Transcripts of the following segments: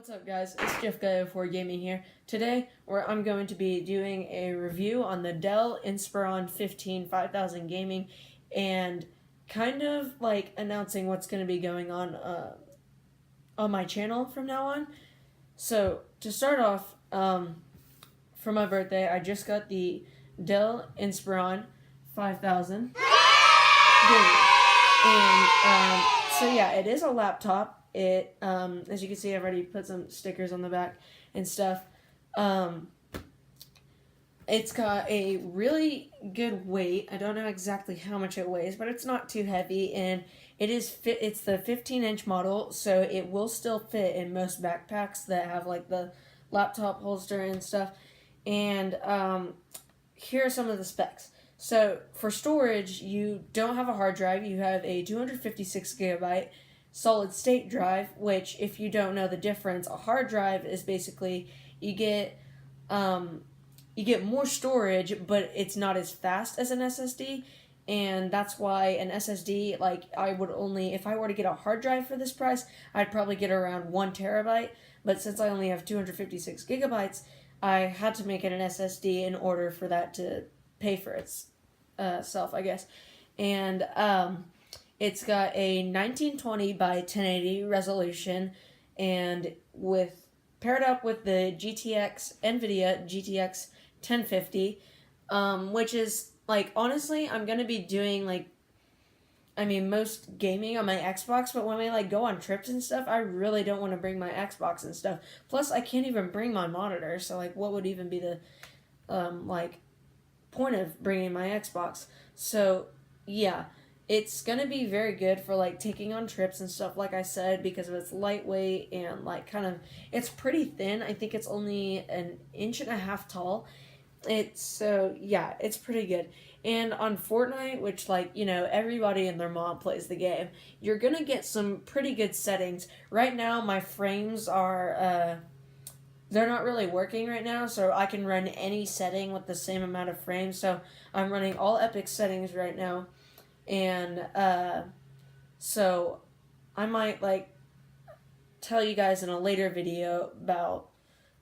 What's up, guys? It's Jeff Guy for Gaming here. Today, where I'm going to be doing a review on the Dell Inspiron 15 5000 gaming and kind of like announcing what's going to be going on my channel from now on. So, to start off, for my birthday, I just got the Dell Inspiron 5000 gaming. And, so yeah, it is a laptop. It, as you can see, I've already put some stickers on the back and stuff. It's got a really good weight. I don't know exactly how much it weighs, but it's not too heavy, and it's the 15-inch model, so it will still fit in most backpacks that have like the laptop holster and stuff. And here are some of the specs. So for storage, you don't have a hard drive. You have a 256 gigabyte solid state drive, which, if you don't know the difference, a hard drive is basically you get more storage, but it's not as fast as an SSD, and that's why an SSD, like, if I were to get a hard drive for this price, I'd probably get around 1 terabyte, but since I only have 256 gigabytes, I had to make it an SSD in order for that to pay for its self, I guess. And it's got a 1920 by 1080 resolution, and paired up with the NVIDIA GTX 1050, which is, like, honestly, I'm gonna be doing, like, most gaming on my Xbox, but when I, like, go on trips and stuff, I really don't want to bring my Xbox and stuff. Plus, I can't even bring my monitor, so, like, what would even be the, point of bringing my Xbox? So, yeah, it's gonna be very good for, like, taking on trips and stuff, like I said, because of its lightweight and, like, it's pretty thin. I think it's only 1.5 inches tall. It's pretty good. And on Fortnite, which, like, you know, everybody and their mom plays the game, you're gonna get some pretty good settings. Right now, my frames are, they're not really working right now, so I can run any setting with the same amount of frames. So I'm running all Epic settings right now, and so I might, like, tell you guys in a later video about,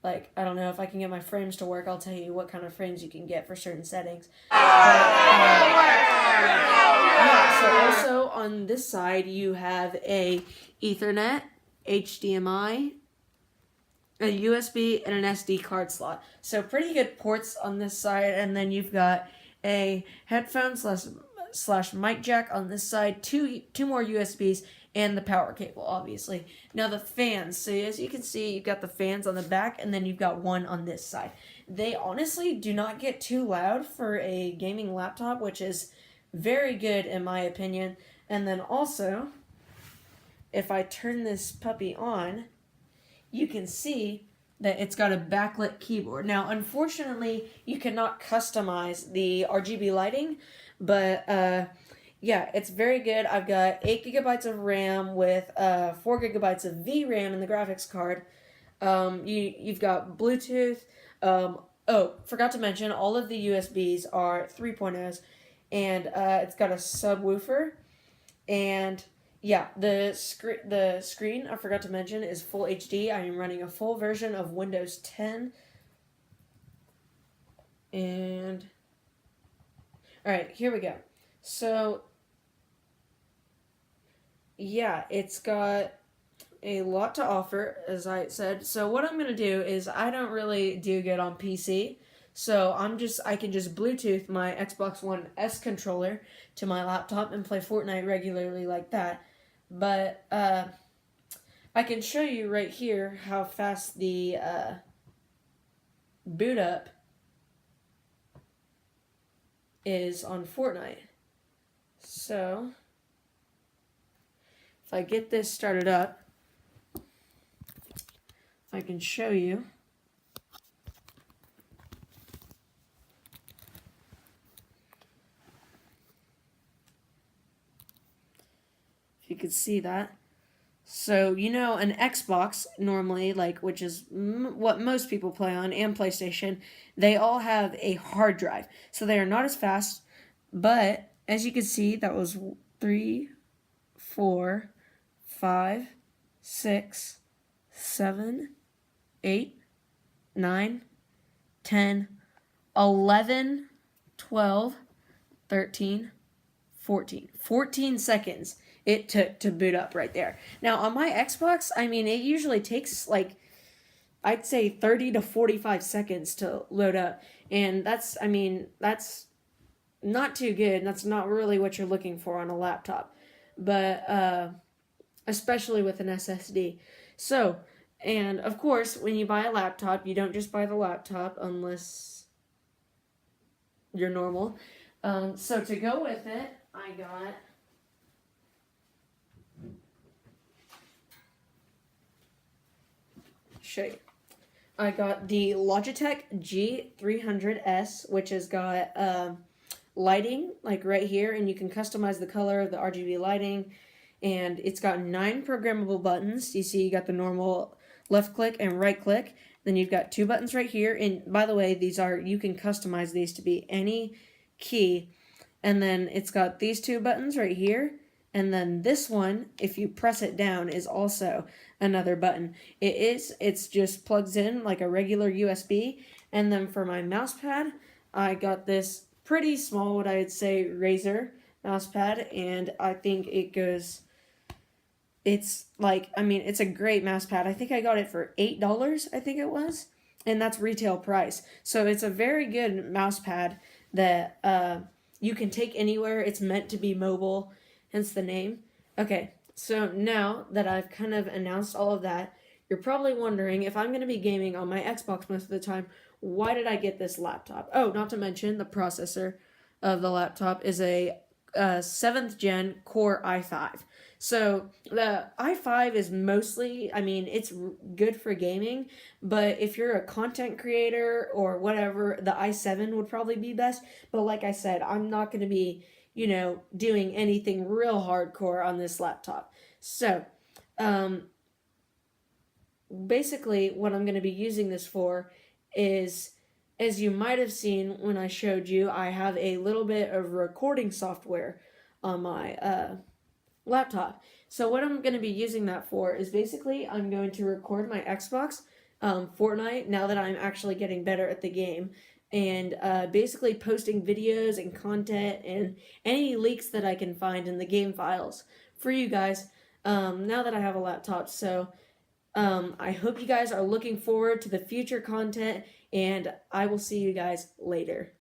like, I don't know if I can get my frames to work. I'll tell you what kind of frames you can get for certain settings. So also on this side you have a Ethernet, HDMI, a USB, and an SD card slot. So pretty good ports on this side, and then you've got a headphone slash mic jack on this side, two more USBs, and the power cable, obviously. Now the fans. So as you can see, you've got the fans on the back, and then you've got one on this side. They honestly do not get too loud for a gaming laptop, which is very good in my opinion. And then also, if I turn this puppy on, you can see that it's got a backlit keyboard. Now, unfortunately, you cannot customize the RGB lighting, but yeah, it's very good. I've got 8 gigabytes of RAM with 4 gigabytes of VRAM in the graphics card. You've got Bluetooth. Forgot to mention, all of the USBs are 3.0s, and it's got a subwoofer, and yeah, the screen, I forgot to mention, is full HD. I am running a full version of Windows 10. And alright, here we go. So yeah, it's got a lot to offer, as I said. So what I'm going to do is, I don't really do good on PC. So I can just Bluetooth my Xbox One S controller to my laptop and play Fortnite regularly like that. But I can show you right here how fast the boot up is on Fortnite. So if I get this started up, I can show you. You could see that. So, you know, an Xbox normally, like, which is what most people play on, and PlayStation, they all have a hard drive. So they are not as fast, but as you can see, that was 3, 4, 5, 6, 7, 8, 9, 10, 11, 12, 13, 14. 14 seconds it took to boot up right there. Now, on my Xbox, I mean, it usually takes like, I'd say 30 to 45 seconds to load up. And that's, I mean, that's not too good. That's not really what you're looking for on a laptop. But, especially with an SSD. So, and of course, when you buy a laptop, you don't just buy the laptop unless you're normal. So to go with it, I got show you. I got the Logitech G300S, which has got lighting like right here, and you can customize the color of the RGB lighting. And it's got 9 programmable buttons. You see, you got the normal left click and right click. Then you've got 2 buttons right here. And by the way, you can customize these to be any key. And then it's got these 2 buttons right here. And then this one, if you press it down, is also another button. It's just plugs in like a regular USB. And then for my mouse pad, I got this pretty small, what I would say, Razer mouse pad. And I think it's like, I mean, it's a great mouse pad. I think I got it for $8, I think it was. And that's retail price. So it's a very good mouse pad that you can take anywhere. It's meant to be mobile, hence the name. Okay, so now that I've kind of announced all of that, you're probably wondering, if I'm going to be gaming on my Xbox most of the time, why did I get this laptop? Oh, not to mention the processor of the laptop is a 7th gen Core i5. So the i5 is mostly, I mean, it's good for gaming, but if you're a content creator or whatever, the i7 would probably be best. But like I said, I'm not going to be, doing anything real hardcore on this laptop. So, basically what I'm going to be using this for is, as you might have seen when I showed you, I have a little bit of recording software on my laptop. So what I'm going to be using that for is basically I'm going to record my Xbox Fortnite now that I'm actually getting better at the game, and basically posting videos and content and any leaks that I can find in the game files for you guys now that I have a laptop. So I hope you guys are looking forward to the future content, and I will see you guys later.